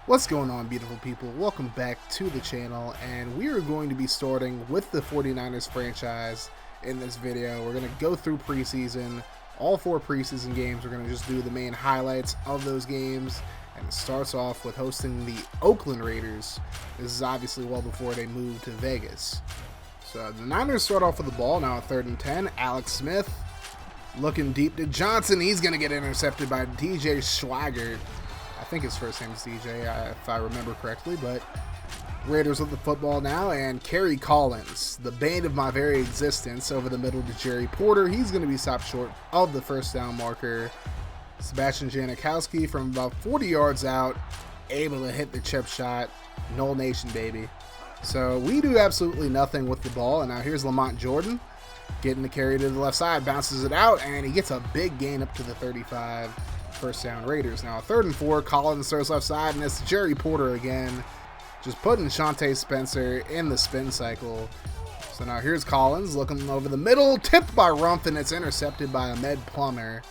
What's going on, beautiful people? Welcome back to the channel, and we are going to be starting with the 49ers franchise in this video. We're going to go through preseason, all 4 preseason games. We're going to just do the main highlights of those games, and it starts off with hosting the Oakland Raiders. This is obviously well before they moved to Vegas. So the Niners start off with the ball now at 3rd and 10. Alex Smith looking deep to Johnson. He's going to get intercepted by DJ Schwagert. I think his first name is DJ, if I remember correctly, but Raiders with the football now, and Kerry Collins, the bane of my very existence, over the middle to Jerry Porter. He's going to be stopped short of the first down marker. Sebastian Janikowski from about 40 yards out, able to hit the chip shot. Null Nation, baby. So we do absolutely nothing with the ball, and now here's Lamont Jordan getting the carry to the left side, bounces it out, and he gets a big gain up to the 35. First down Raiders. Now 3rd and 4, Collins throws left side, and it's Jerry Porter again, just putting Shante Spencer in the spin cycle. So now here's Collins looking over the middle, tipped by Rumph, and it's intercepted by Ahmed Plummer.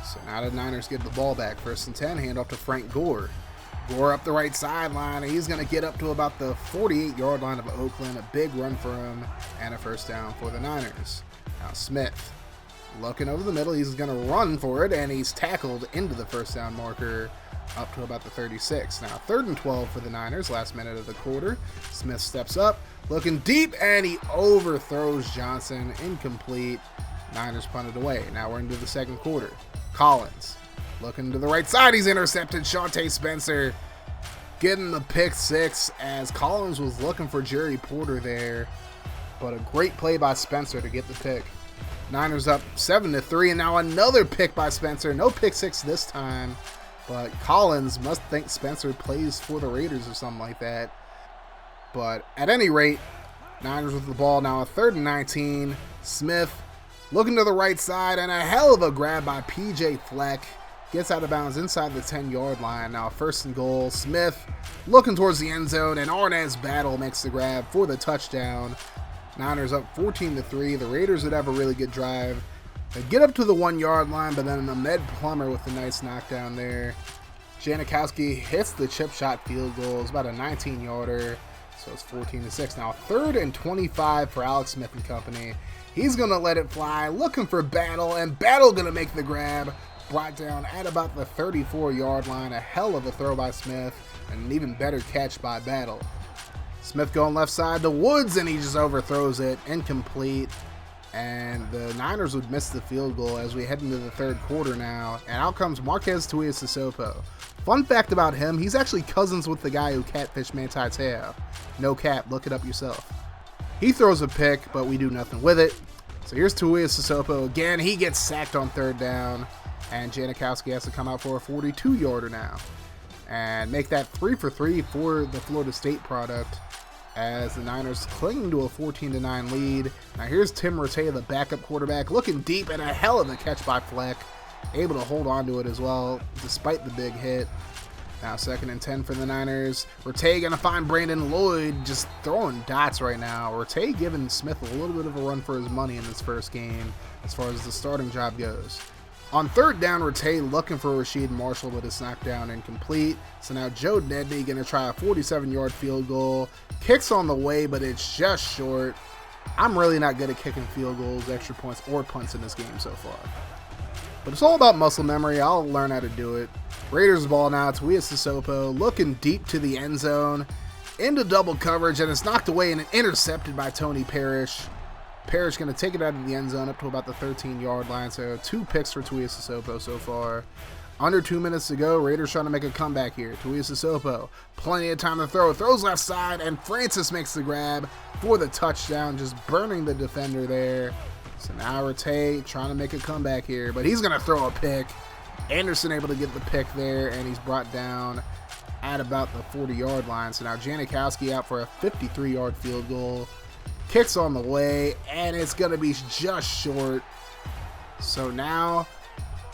So now the Niners get the ball back. 1st and 10, hand off to Frank Gore. Gore up the right sideline, and he's going to get up to about the 48-yard line of Oakland. A big run for him, and a first down for the Niners. Now Smith looking over the middle, he's going to run for it, and he's tackled into the first down marker up to about the 36. Now 3rd and 12 for the Niners, last minute of the quarter. Smith steps up, looking deep, and he overthrows Johnson. Incomplete. Niners punted away. Now we're into the second quarter. Collins looking to the right side, he's intercepted. Shante Spencer getting the pick 6 as Collins was looking for Jerry Porter there, but a great play by Spencer to get the pick. Niners up 7-3, and now another pick by Spencer. No pick 6 this time, but Collins must think Spencer plays for the Raiders or something like that. But at any rate, Niners with the ball now at 3rd and 19. Smith looking to the right side, and a hell of a grab by PJ Fleck. Gets out of bounds inside the 10-yard line. Now 1st and goal. Smith looking towards the end zone, and Arnaz Battle makes the grab for the touchdown. Niners up 14-3. The Raiders would have a really good drive. They get up to the 1-yard line, but then Ahmed Plummer with a nice knockdown there. Janikowski hits the chip shot field goal. It's about a 19-yarder, so it's 14-6. Now 3rd and 25 for Alex Smith and company. He's going to let it fly, looking for Battle, and Battle going to make the grab. Brought down at about the 34-yard line. A hell of a throw by Smith, and an even better catch by Battle. Smith going left side to Woods, and he just overthrows it. Incomplete. And the Niners would miss the field goal as we head into the 3rd quarter now. And out comes Marquez Tuiasosopo. Fun fact about him, he's actually cousins with the guy who catfished Manti Te'o. No cap, look it up yourself. He throws a pick, but we do nothing with it. So here's Tuiasosopo again. He gets sacked on 3rd down. And Janikowski has to come out for a 42-yarder now. And make that 3 for 3 for the Florida State product, as the Niners clinging to a 14-9 lead. Now here's Tim Rattay, the backup quarterback, looking deep, and a hell of a catch by Fleck. Able to hold on to it as well, despite the big hit. Now 2nd and 10 for the Niners. Rattay going to find Brandon Lloyd, just throwing dots right now. Rattay giving Smith a little bit of a run for his money in this first game as far as the starting job goes. On 3rd down, Rattay looking for Rasheed Marshall, but it's knocked down incomplete. So now Joe Nedney going to try a 47-yard field goal. Kicks on the way, but it's just short. I'm really not good at kicking field goals, extra points, or punts in this game so far. But it's all about muscle memory. I'll learn how to do it. Raiders ball now. Tuiasosopo looking deep to the end zone. Into double coverage, and it's knocked away and intercepted by Tony Parrish. Parrish going to take it out of the end zone up to about the 13-yard line. So 2 picks for Tuiasosopo so far. Under 2 minutes to go. Raiders trying to make a comeback here. Tuiasosopo, plenty of time to throw. Throws left side, and Francis makes the grab for the touchdown, just burning the defender there. So now Rattay trying to make a comeback here, but he's going to throw a pick. Anderson able to get the pick there, and he's brought down at about the 40-yard line. So now Janikowski out for a 53-yard field goal. Kicks on the way, and it's going to be just short. So now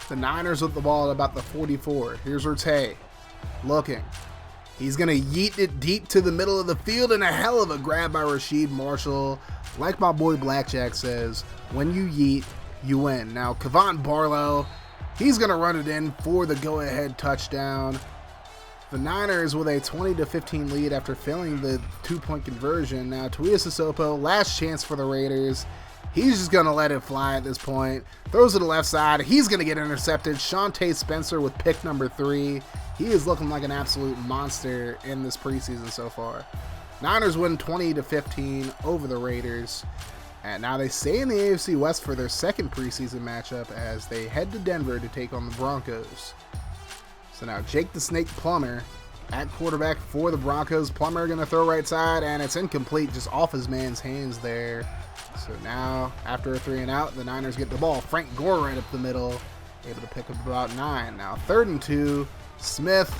the Niners with the ball at about the 44. Here's Rattay looking. He's going to yeet it deep to the middle of the field, and a hell of a grab by Rasheed Marshall. Like my boy Blackjack says, when you yeet, you win. Now, Kevon Barlow, he's going to run it in for the go-ahead touchdown. The Niners with a 20-15 lead after failing the 2-point conversion. Now Tuiasosopo, last chance for the Raiders. He's just going to let it fly at this point. Throws to the left side. He's going to get intercepted. Shawntae Spencer with pick number 3. He is looking like an absolute monster in this preseason so far. Niners win 20-15 over the Raiders. And now they stay in the AFC West for their second preseason matchup as they head to Denver to take on the Broncos. So now Jake the Snake Plummer at quarterback for the Broncos. Plummer going to throw right side, and it's incomplete, just off his man's hands there. So now, after a 3 and out, the Niners get the ball. Frank Gore right up the middle, able to pick up about 9. Now 3rd and 2. Smith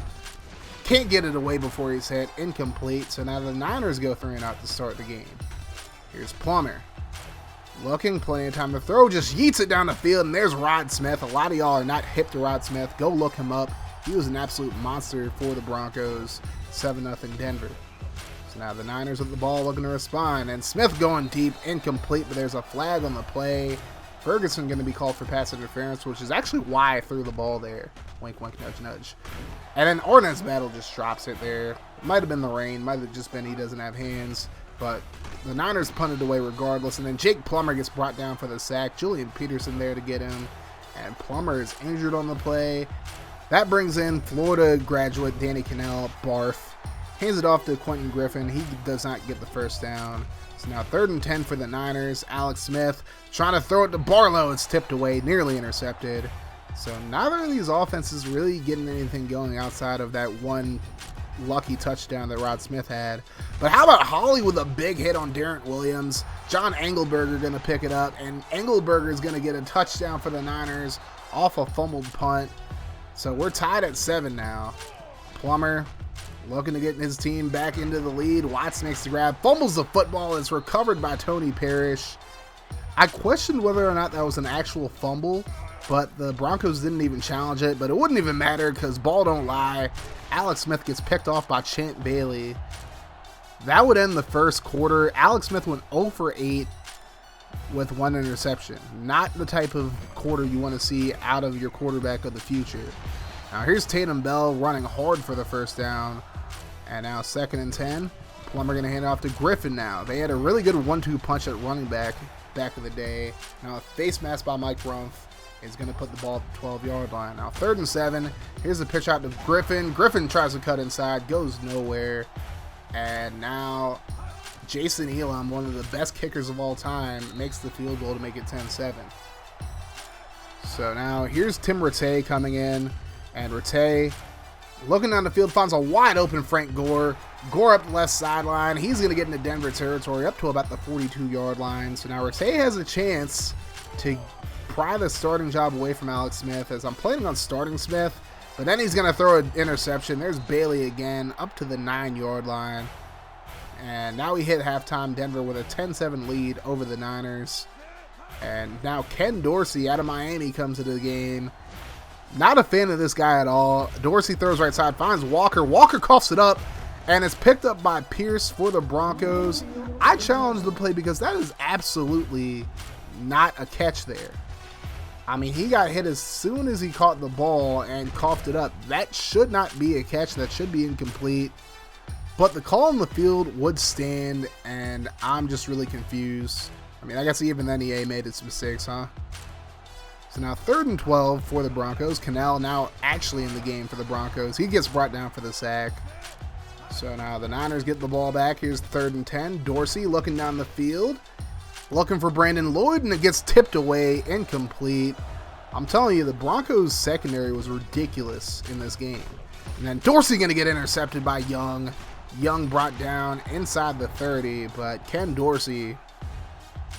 can't get it away before he's hit. Incomplete. So now the Niners go 3 and out to start the game. Here's Plummer. Looking, plenty of time to throw. Just yeets it down the field, and there's Rod Smith. A lot of y'all are not hip to Rod Smith. Go look him up. He was an absolute monster for the Broncos. 7-0 Denver. So now the Niners with the ball looking to respond. And Smith going deep, incomplete, but there's a flag on the play. Ferguson going to be called for pass interference, which is actually why I threw the ball there. Wink, wink, nudge, nudge. And then Ornez Battle just drops it there. Might have been the rain. Might have just been he doesn't have hands. But the Niners punted away regardless. And then Jake Plummer gets brought down for the sack. Julian Peterson there to get him. And Plummer is injured on the play. That brings in Florida graduate Danny Cannell, barf. Hands it off to Quentin Griffin. He does not get the first down. So now 3rd and 10 for the Niners. Alex Smith trying to throw it to Barlow. It's tipped away, nearly intercepted. So neither of these offenses really getting anything going outside of that one lucky touchdown that Rod Smith had. But how about Holly with a big hit on Darren Williams? John Engelberger going to pick it up, and Engelberger is going to get a touchdown for the Niners off a fumbled punt. So we're tied at 7 now. Plummer looking to get his team back into the lead. Watts makes the grab, fumbles the football. It's recovered by Tony Parrish. I questioned whether or not that was an actual fumble, but the Broncos didn't even challenge it. But it wouldn't even matter because ball don't lie. Alex Smith gets picked off by Champ Bailey. That would end the first quarter. Alex Smith went 0 for 8 with 1 interception. Not the type of quarter you want to see out of your quarterback of the future. Now here's Tatum Bell running hard for the first down. And now 2nd and 10. Plummer going to hand it off to Griffin now. They had a really good 1-2 punch at running back in the day. Now a face mask by Mike Rumpf is going to put the ball at the 12-yard line. Now 3rd and 7. Here's the pitch out to Griffin. Griffin tries to cut inside, goes nowhere. And now Jason Elam, one of the best kickers of all time, makes the field goal to make it 10-7. So now here's Tim Rattay coming in. And Rattay, looking down the field, finds a wide open Frank Gore. Gore up the left sideline. He's going to get into Denver territory up to about the 42-yard line. So now Rattay has a chance to pry the starting job away from Alex Smith, as I'm planning on starting Smith. But then he's going to throw an interception. There's Bailey again up to the 9-yard line. And now we hit halftime, Denver with a 10-7 lead over the Niners. And now Ken Dorsey out of Miami comes into the game. Not a fan of this guy at all. Dorsey throws right side, finds Walker. Walker coughs it up, and it's picked up by Pierce for the Broncos. I challenge the play because that is absolutely not a catch there. I mean, he got hit as soon as he caught the ball and coughed it up. That should not be a catch. That should be incomplete. But the call on the field would stand, and I'm just really confused. I mean, I guess even then EA made its mistakes, huh? So now 3rd and 12 for the Broncos. Cannell now actually in the game for the Broncos. He gets brought down for the sack. So now the Niners get the ball back. Here's 3rd and 10. Dorsey looking down the field, looking for Brandon Lloyd, and it gets tipped away, incomplete. I'm telling you, the Broncos secondary was ridiculous in this game. And then Dorsey going to get intercepted by Young. Young brought down inside the 30, but Ken Dorsey,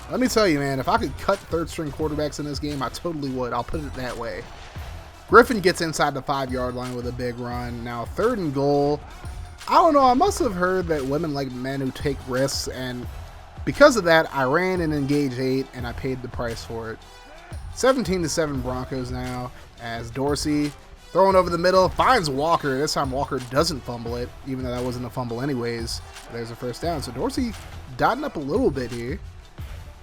let me tell you, man, if I could cut 3rd-string quarterbacks in this game, I totally would. I'll put it that way. Griffin gets inside the 5-yard line with a big run. Now 3rd and goal. I don't know, I must have heard that women like men who take risks, and because of that, I ran and engaged 8, and I paid the price for it. 17-7 Broncos now, as Dorsey throwing over the middle, finds Walker. This time Walker doesn't fumble it, even though that wasn't a fumble anyways. There's a first down. So Dorsey dotting up a little bit here.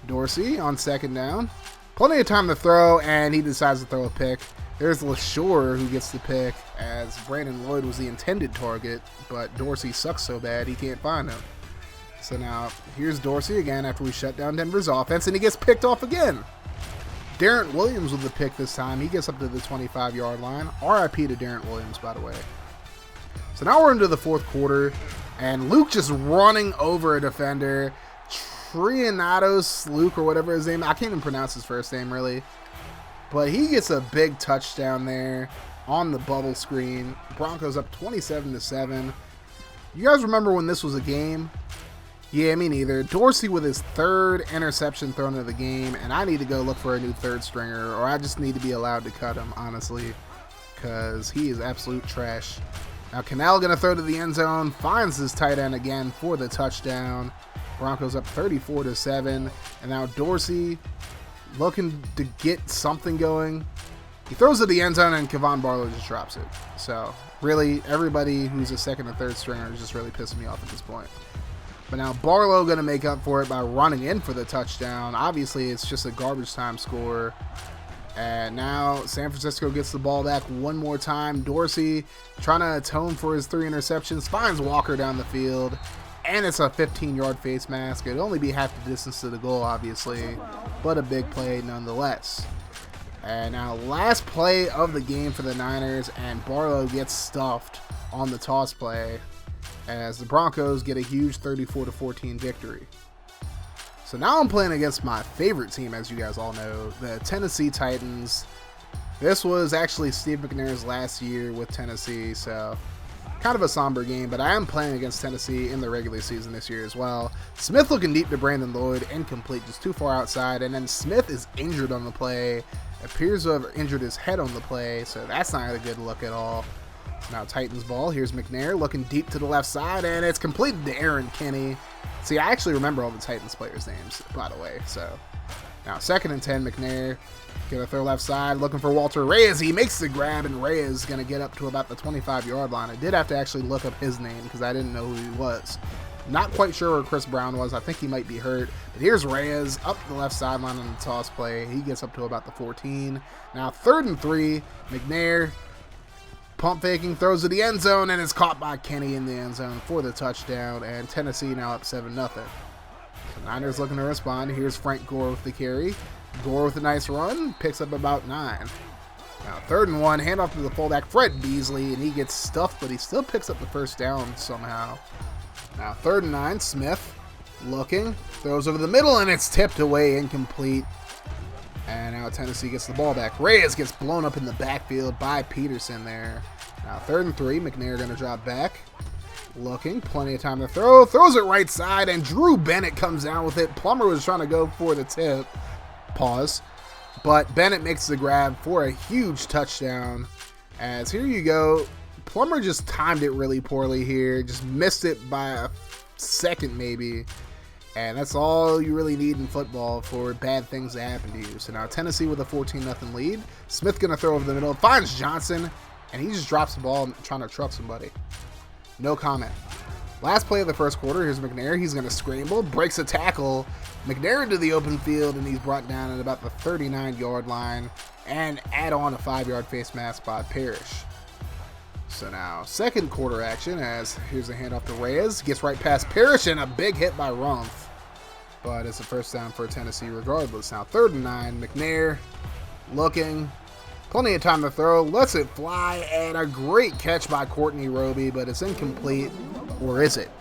Dorsey on 2nd down. Plenty of time to throw, and he decides to throw a pick. There's LaShore who gets the pick, as Brandon Lloyd was the intended target, but Dorsey sucks so bad he can't find him. So now here's Dorsey again after we shut down Denver's offense, and he gets picked off again. Darren Williams with the pick this time. He gets up to the 25-yard line. RIP to Darren Williams, by the way. So now we're into the fourth quarter, and Luke just running over a defender. Trianatos Luke, or whatever his name. I can't even pronounce his first name, really. But he gets a big touchdown there on the bubble screen. Broncos up 27-7. You guys remember when this was a game? Yeah, me neither. Dorsey with his third interception thrown of the game, and I need to go look for a new third stringer, or I just need to be allowed to cut him, honestly, because he is absolute trash. Now, Cannell going to throw to the end zone, finds his tight end again for the touchdown. Broncos up 34-7, and now Dorsey looking to get something going. He throws to the end zone, and Kevon Barlow just drops it. So, really, everybody who's a second or third stringer is just really pissing me off at this point. But now Barlow going to make up for it by running in for the touchdown. Obviously, it's just a garbage time score. And now San Francisco gets the ball back one more time. Dorsey trying to atone for his 3 interceptions. Finds Walker down the field. And it's a 15-yard face mask. It'd only be half the distance to the goal, obviously. But a big play nonetheless. And now last play of the game for the Niners. And Barlow gets stuffed on the toss play, as the Broncos get a huge 34-14 victory. So now I'm playing against my favorite team, as you guys all know, the Tennessee Titans. This was actually Steve McNair's last year with Tennessee, so kind of a somber game, but I am playing against Tennessee in the regular season this year as well. Smith looking deep to Brandon Lloyd, incomplete, just too far outside, and then Smith is injured on the play, appears to have injured his head on the play, so that's not a good look at all. Now Titans ball. Here's McNair looking deep to the left side, and it's completed to Aaron Kinney. See, I actually remember all the Titans players' names, by the way. So now 2nd and 10, McNair gonna throw left side, looking for Walter Reyes. He makes the grab, and Reyes gonna get up to about the 25-yard line. I did have to actually look up his name because I didn't know who he was. Not quite sure where Chris Brown was. I think he might be hurt. But here's Reyes up the left sideline on the toss play. He gets up to about the 14. Now 3rd and 3, McNair pump faking, throws to the end zone, and is caught by Kenny in the end zone for the touchdown, and Tennessee now up 7-0. So Niners looking to respond. Here's Frank Gore with the carry. Gore with a nice run, picks up about 9. Now 3rd and 1, handoff to the fullback, Fred Beasley, and he gets stuffed, but he still picks up the first down somehow. Now 3rd and 9, Smith looking, throws over the middle, and it's tipped away, incomplete. And now Tennessee gets the ball back. Reyes gets blown up in the backfield by Peterson there. Now 3rd and 3, McNair going to drop back. Looking, plenty of time to throw. Throws it right side, and Drew Bennett comes down with it. Plummer was trying to go for the tip. Pause. But Bennett makes the grab for a huge touchdown. As here you go. Plummer just timed it really poorly here. Just missed it by a second maybe. And that's all you really need in football for bad things to happen to you. So now Tennessee with a 14-0 lead. Smith going to throw over the middle. Finds Johnson, and he just drops the ball trying to truck somebody. No comment. Last play of the first quarter. Here's McNair. He's going to scramble. Breaks a tackle. McNair into the open field, and he's brought down at about the 39-yard line. And add on a 5-yard face mask by Parrish. So now, second quarter action, as here's a handoff to Reyes. Gets right past Parrish, and a big hit by Rumpf. But it's a first down for Tennessee regardless. Now 3rd and 9, McNair looking. Plenty of time to throw. Lets it fly, and a great catch by Courtney Roby, but it's incomplete. Or is it?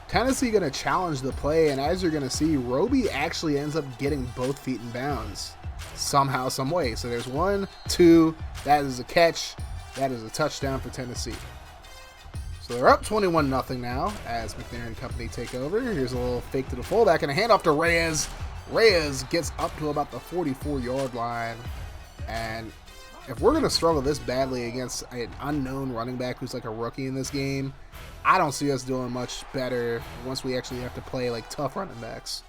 Tennessee going to challenge the play, and as you're going to see, Roby actually ends up getting both feet in bounds. Somehow, some way. So there's 1, 2. That is a catch. That is a touchdown for Tennessee. So they're up 21-0 now as McNair and company take over. Here's a little fake to the fullback and a handoff to Reyes. Reyes gets up to about the 44-yard line. And if we're going to struggle this badly against an unknown running back who's like a rookie in this game, I don't see us doing much better once we actually have to play like tough running backs.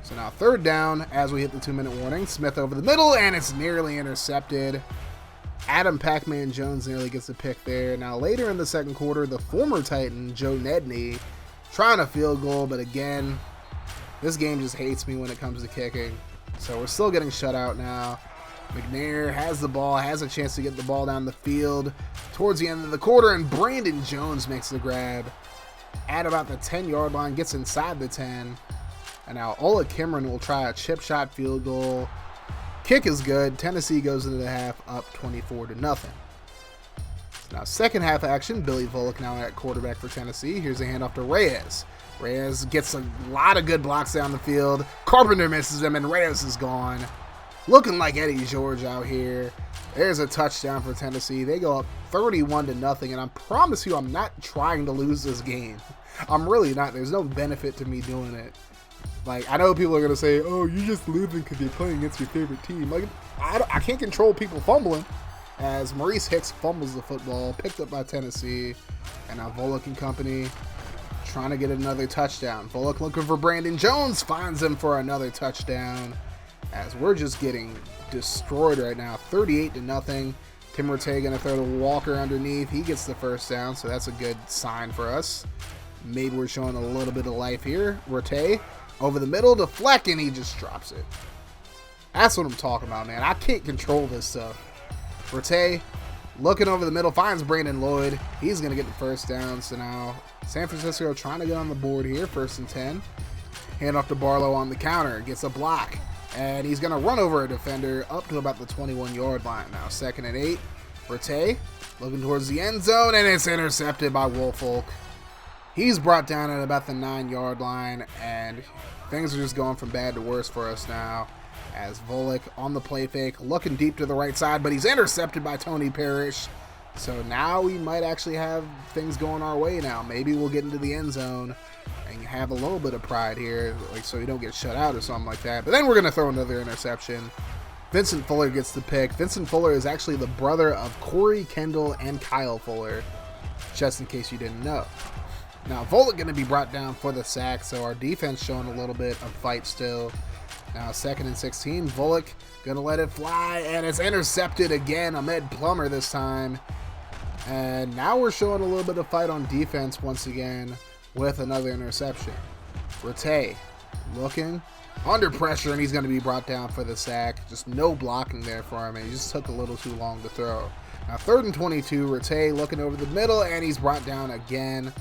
So now 3rd down as we hit the 2-minute warning. Smith over the middle, and it's nearly intercepted. Adam Pac-Man Jones nearly gets a pick there. Now later in the second quarter, the former Titan, Joe Nedney, trying a field goal, but again, this game just hates me when it comes to kicking. So we're still getting shut out now. McNair has the ball, has a chance to get the ball down the field towards the end of the quarter, and Brandon Jones makes the grab at about the 10-yard line, gets inside the 10. And now Ola Kimron will try a chip shot field goal. Kick is good. Tennessee goes into the half up 24-0. Now second half action, Billy Volek now at quarterback for Tennessee. Here's a handoff to Reyes. Reyes gets a lot of good blocks down the field. Carpenter misses him, and Reyes is gone. Looking like Eddie George out here. There's a touchdown for Tennessee. They go up 31-0, and I promise you I'm not trying to lose this game. I'm really not. There's no benefit to me doing it. Like, I know people are going to say, oh, you're just losing because you're playing against your favorite team. Like, I can't control people fumbling. As Maurice Hicks fumbles the football, picked up by Tennessee. And now Volek and company trying to get another touchdown. Volek looking for Brandon Jones, finds him for another touchdown. As we're just getting destroyed right now, 38-0. Tim Rattay going to throw to Walker underneath. He gets the first down, so that's a good sign for us. Maybe we're showing a little bit of life here. Rattay over the middle to Fleck, and he just drops it. That's what I'm talking about, man. I can't control this stuff. Rattay looking over the middle, finds Brandon Lloyd. He's going to get the first down. So now San Francisco trying to get on the board here. 1st and 10. Hand off to Barlow on the counter. Gets a block. And he's going to run over a defender up to about the 21-yard line. Now 2nd and 8. Rattay looking towards the end zone, and it's intercepted by Woolfolk. He's brought down at about the 9-yard line, and things are just going from bad to worse for us now. As Volek on the play fake, looking deep to the right side, but he's intercepted by Tony Parrish. So now we might actually have things going our way now. Maybe we'll get into the end zone and have a little bit of pride here, like so you don't get shut out or something like that. But then we're going to throw another interception. Vincent Fuller gets the pick. Vincent Fuller is actually the brother of Corey Kendall and Kyle Fuller, just in case you didn't know. Now Volek going to be brought down for the sack, so our defense showing a little bit of fight still. Now 2nd and 16, Volek going to let it fly, and it's intercepted again. Ahmed Plummer this time. And now we're showing a little bit of fight on defense once again with another interception. Rattay looking under pressure, and he's going to be brought down for the sack. Just no blocking there for him, and he just took a little too long to throw. Now 3rd and 22, Rattay looking over the middle, and he's brought down again.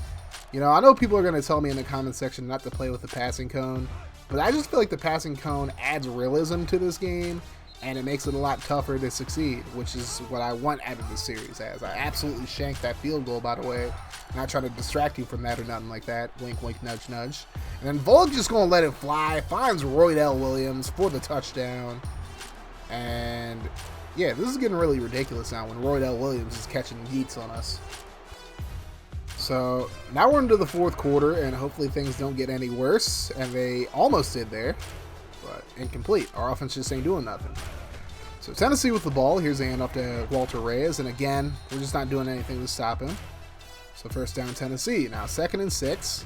You know, I know people are going to tell me in the comment section not to play with the passing cone, but I just feel like the passing cone adds realism to this game, and it makes it a lot tougher to succeed, which is what I want out of this series. As I absolutely shanked that field goal, by the way. Not trying to distract you from that or nothing like that. Wink, wink, nudge, nudge. And then Volek just going to let it fly. Finds Roydell Williams for the touchdown. And yeah, this is getting really ridiculous now when Roydell Williams is catching yeets on us. So now we're into the 4th quarter, and hopefully things don't get any worse. And they almost did there, but incomplete. Our offense just ain't doing nothing. So Tennessee with the ball. Here's the handoff to Walter Reyes, and again, we're just not doing anything to stop him. So 1st down Tennessee. Now 2nd and 6.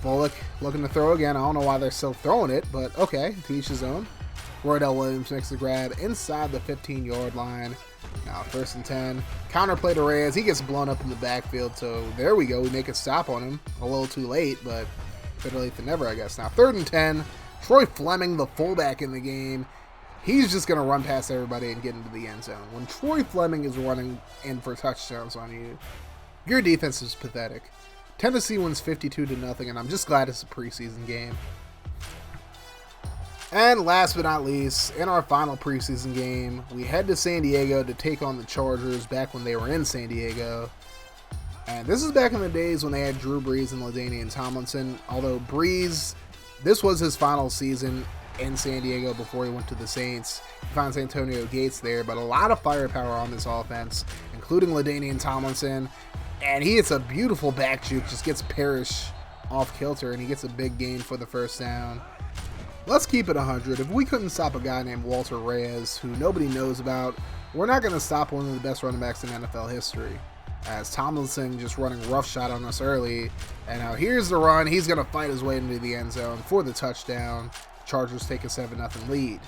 Volek looking to throw again. I don't know why they're still throwing it, but okay, to each his own. Roydell Williams makes the grab inside the 15-yard line. Now 1st and 10. Counter play to Reyes. He gets blown up in the backfield, so there we go. We make a stop on him. A little too late, but better late than never, I guess. Now 3rd and 10. Troy Fleming, the fullback in the game. He's just going to run past everybody and get into the end zone. When Troy Fleming is running in for touchdowns on you, your defense is pathetic. Tennessee wins 52-0, and I'm just glad it's a preseason game. And last but not least, in our final preseason game, we head to San Diego to take on the Chargers back when they were in San Diego. And this is back in the days when they had Drew Brees and LaDainian Tomlinson. Although Brees, this was his final season in San Diego before he went to the Saints. He finds Antonio Gates there, but a lot of firepower on this offense, including LaDainian Tomlinson. And he hits a beautiful back juke, just gets Parrish off kilter, and he gets a big gain for the first down. Let's keep it 100. If we couldn't stop a guy named Walter Reyes, who nobody knows about, we're not going to stop one of the best running backs in NFL history. As Tomlinson just running roughshod on us early. And now here's the run. He's going to fight his way into the end zone for the touchdown. Chargers take a 7-0 lead.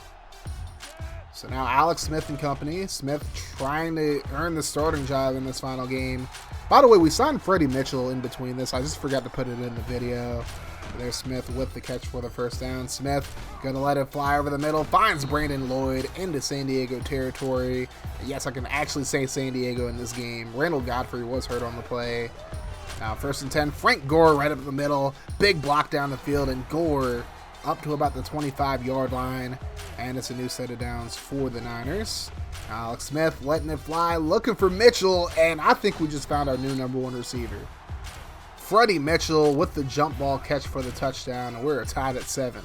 So now Alex Smith and company. Smith trying to earn the starting job in this final game. By the way, we signed Freddie Mitchell in between this. I just forgot to put it in the video. There's Smith with the catch for the first down. Smith gonna let it fly over the middle, finds Brandon Lloyd into San Diego territory. Yes, I can actually say San Diego in this game. Randall Godfrey was hurt on the play. Now 1st and 10, Frank Gore right up the middle, big block down the field, and Gore up to about the 25-yard line, and it's a new set of downs for the Niners. Alex Smith letting it fly, looking for Mitchell, and I think we just found our new #1 receiver. Freddie Mitchell with the jump ball catch for the touchdown, and we're tied at 7.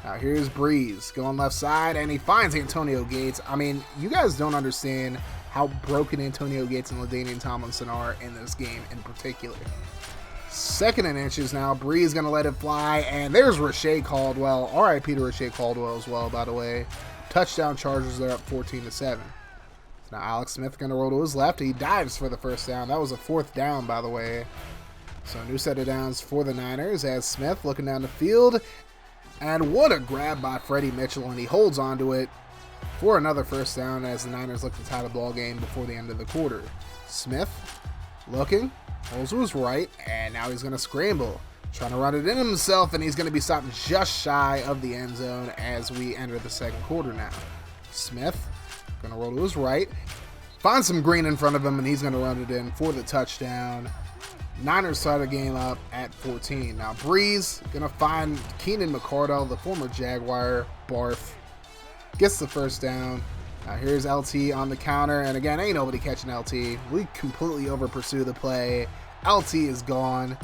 Now here's Breeze going left side, and he finds Antonio Gates. I mean, you guys don't understand how broken Antonio Gates and LaDainian Tomlinson are in this game in particular. 2nd and inches now. Breeze going to let it fly, and there's Rashae Caldwell. RIP to Rashae Caldwell as well, by the way. Touchdown Chargers, they're up 14-7. Now Alex Smith going to roll to his left. He dives for the first down. That was a 4th down, by the way. So new set of downs for the Niners as Smith looking down the field. And what a grab by Freddie Mitchell, and he holds onto it for another first down as the Niners look to tie the ball game before the end of the quarter. Smith looking, holds to his right, and now he's going to scramble. Trying to run it in himself, and he's going to be stopped just shy of the end zone as we enter the 2nd quarter now. Smith going to roll to his right, finds some green in front of him, and he's going to run it in for the touchdown. Niners tie the game up at 14. Now Breeze going to find Keenan McCardell, the former Jaguar. Barf gets the first down. Now here's LT on the counter, and again, ain't nobody catching LT. We completely over-pursue the play. LT is gone.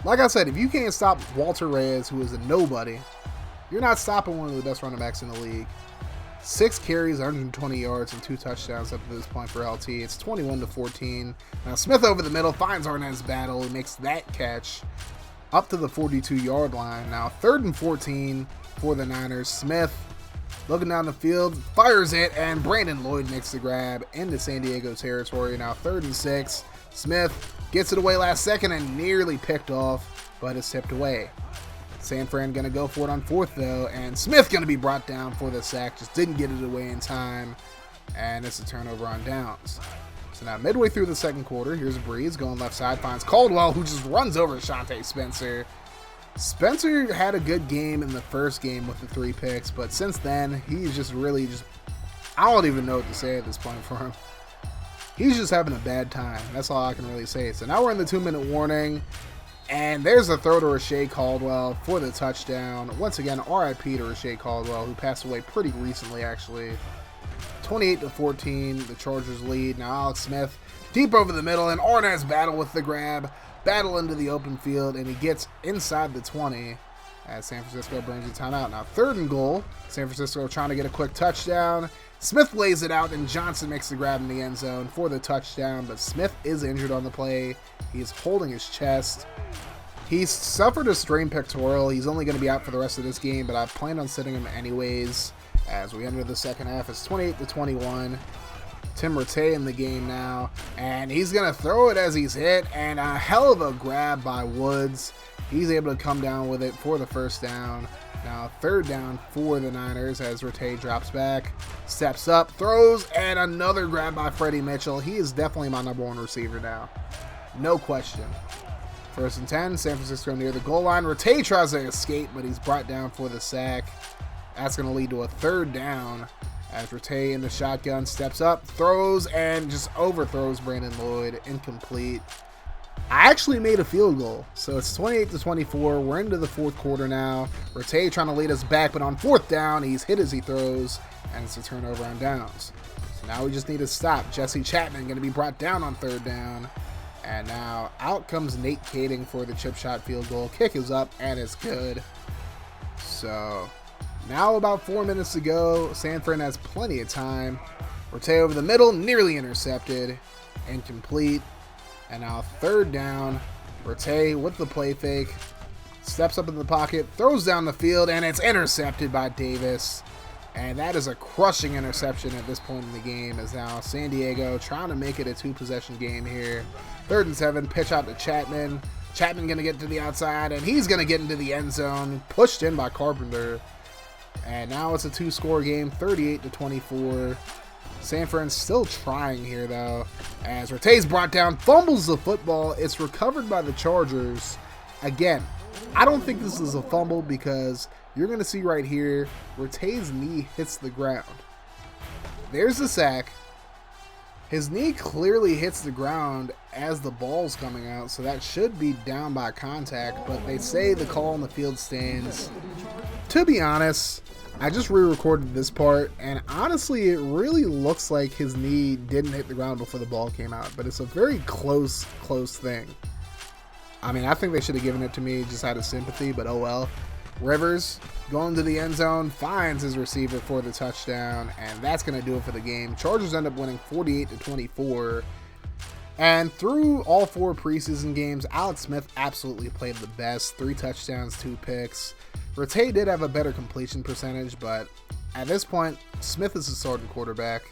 Like I said, if you can't stop Walter Reyes, who is a nobody, you're not stopping one of the best running backs in the league. 6 carries, 120 yards, and 2 touchdowns up to this point for LT. It's 21-14. Now Smith over the middle finds Arnaz Battle. He makes that catch up to the 42-yard line. Now 3rd and 14 for the Niners. Smith looking down the field, fires it, and Brandon Lloyd makes the grab into San Diego territory. Now 3rd and 6. Smith gets it away last second and nearly picked off, but it's tipped away. San Fran going to go for it on 4th, though, and Smith going to be brought down for the sack. Just didn't get it away in time, and it's a turnover on downs. So now midway through the 2nd quarter, here's Breeze going left side, finds Caldwell, who just runs over Shante Spencer. Spencer had a good game in the first game with the 3 picks, but since then, he's just really I don't even know what to say at this point for him. He's just having a bad time. That's all I can really say. So now we're in the 2-minute warning. And there's a throw to Rashae Caldwell for the touchdown. Once again, RIP to Rashae Caldwell, who passed away pretty recently, actually. 28-14, the Chargers lead. Now Alex Smith deep over the middle, and Arnaz Battle with the grab. Battle into the open field, and he gets inside the 20 as San Francisco brings a timeout. Now 3rd and goal. San Francisco trying to get a quick touchdown. Smith lays it out, and Johnson makes the grab in the end zone for the touchdown, but Smith is injured on the play. He's holding his chest. He's suffered a strained pectoral. He's only going to be out for the rest of this game, but I plan on sitting him anyways as we enter the 2nd half. It's 28-21. Tim Rattay in the game now, and he's going to throw it as he's hit, and a hell of a grab by Woods. He's able to come down with it for the first down. Now 3rd down for the Niners as Rattay drops back, steps up, throws, and another grab by Freddie Mitchell. He is definitely my #1 receiver now. No question. 1st and 10, San Francisco near the goal line. Rattay tries to escape, but he's brought down for the sack. That's going to lead to a 3rd down as Rattay in the shotgun steps up, throws, and just overthrows Brandon Lloyd. Incomplete. I actually made a field goal, so it's 28-24. We're into the 4th quarter now. Rattay trying to lead us back, but on 4th down, he's hit as he throws, and it's a turnover on downs. So now we just need to stop. Jesse Chapman going to be brought down on 3rd down. And now out comes Nate Kading for the chip shot field goal. Kick is up, and it's good. So now about 4 minutes to go. San Fran has plenty of time. Rattay over the middle, nearly intercepted. Incomplete. And now 3rd down. Rattay with the play fake. Steps up in the pocket, throws down the field, and it's intercepted by Davis. And that is a crushing interception at this point in the game, as now San Diego trying to make it a 2-possession game here. 3rd and 7, pitch out to Chapman. Chapman going to get to the outside, and he's going to get into the end zone. Pushed in by Carpenter. And now it's a 2-score game, 38-24. San Fran's still trying here, though, as Rattay's brought down, fumbles the football. It's recovered by the Chargers, Again, I don't think this is a fumble because you're going to see right here, Rattay's knee hits the ground. There's the sack. His knee clearly hits the ground as the ball's coming out, so that should be down by contact, but they say the call on the field stands. To be honest, I just re-recorded this part, and honestly, it really looks like his knee didn't hit the ground before the ball came out, but it's a very close thing. I mean, I think they should have given it to me just out of sympathy, but oh well. Rivers going to the end zone, finds his receiver for the touchdown, and that's going to do it for the game. Chargers end up winning 48-24. And through all 4 preseason games, Alex Smith absolutely played the best. 3 touchdowns, 2 picks. Rattay did have a better completion percentage, but at this point, Smith is the starting quarterback.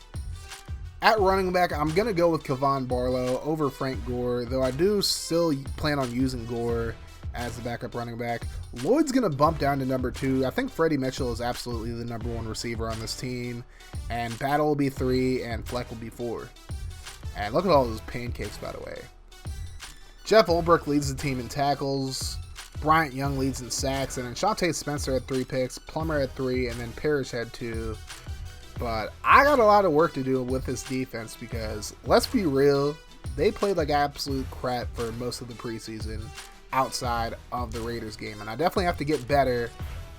At running back, I'm going to go with Kevon Barlow over Frank Gore, though I do still plan on using Gore as the backup running back. Lloyd's going to bump down to number 2. I think Freddie Mitchell is absolutely the number 1 receiver on this team. And Battle will be 3 and Fleck will be 4. And look at all those pancakes, by the way. Jeff Ulbrich leads the team in tackles. Bryant Young leads in sacks. And then Shante Spencer had 3 picks. Plummer had 3. And then Parrish had 2. But I got a lot of work to do with this defense because, let's be real, they played like absolute crap for most of the preseason outside of the Raiders game, and I definitely have to get better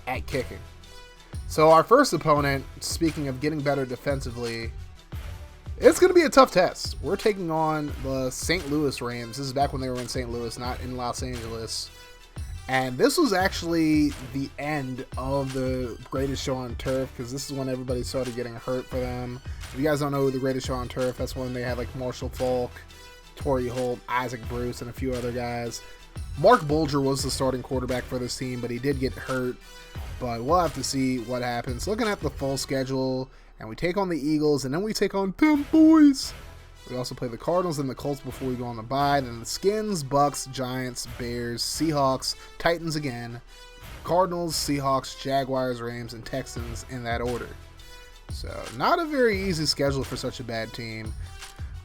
at kicking. So our first opponent, speaking of getting better defensively, it's going to be a tough test. We're taking on the St. Louis Rams. This is back when they were in St. Louis, not in Los Angeles. And this was actually the end of the Greatest Show on Turf, because this is when everybody started getting hurt for them. If you guys don't know who the Greatest Show on Turf, that's when they had like Marshall Faulk, Torrey Holt, Isaac Bruce, and a few other guys. Mark Bulger was the starting quarterback for this team, but he did get hurt. But we'll have to see what happens. Looking at the full schedule, and we take on the Eagles, and then we take on them boys. We also play the Cardinals and the Colts before we go on the bye. Then the Skins, Bucks, Giants, Bears, Seahawks, Titans again, Cardinals, Seahawks, Jaguars, Rams, and Texans in that order. So not a very easy schedule for such a bad team.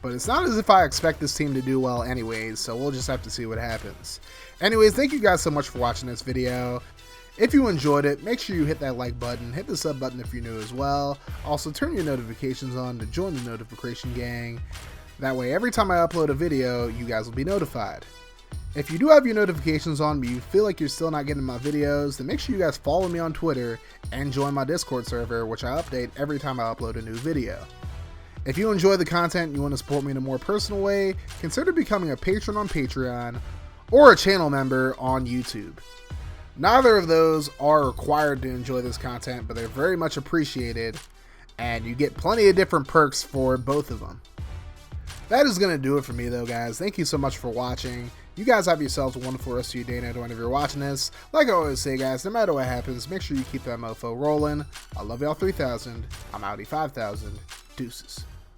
But it's not as if I expect this team to do well anyways, so we'll just have to see what happens. Anyways, thank you guys so much for watching this video. If you enjoyed it, make sure you hit that like button, hit the sub button if you're new as well. Also, turn your notifications on to join the notification gang. That way, every time I upload a video, you guys will be notified. If you do have your notifications on, but you feel like you're still not getting my videos, then make sure you guys follow me on Twitter and join my Discord server, which I update every time I upload a new video. If you enjoy the content and you want to support me in a more personal way, consider becoming a patron on Patreon or a channel member on YouTube. Neither of those are required to enjoy this content, but they're very much appreciated, and you get plenty of different perks for both of them. That is going to do it for me though, guys. Thank you so much for watching. You guys have yourselves a wonderful rest of your day now whenever you're watching this. Like I always say, guys, no matter what happens, make sure you keep that mofo rolling. I love y'all 3000. I'm Audi 5000. Deuces.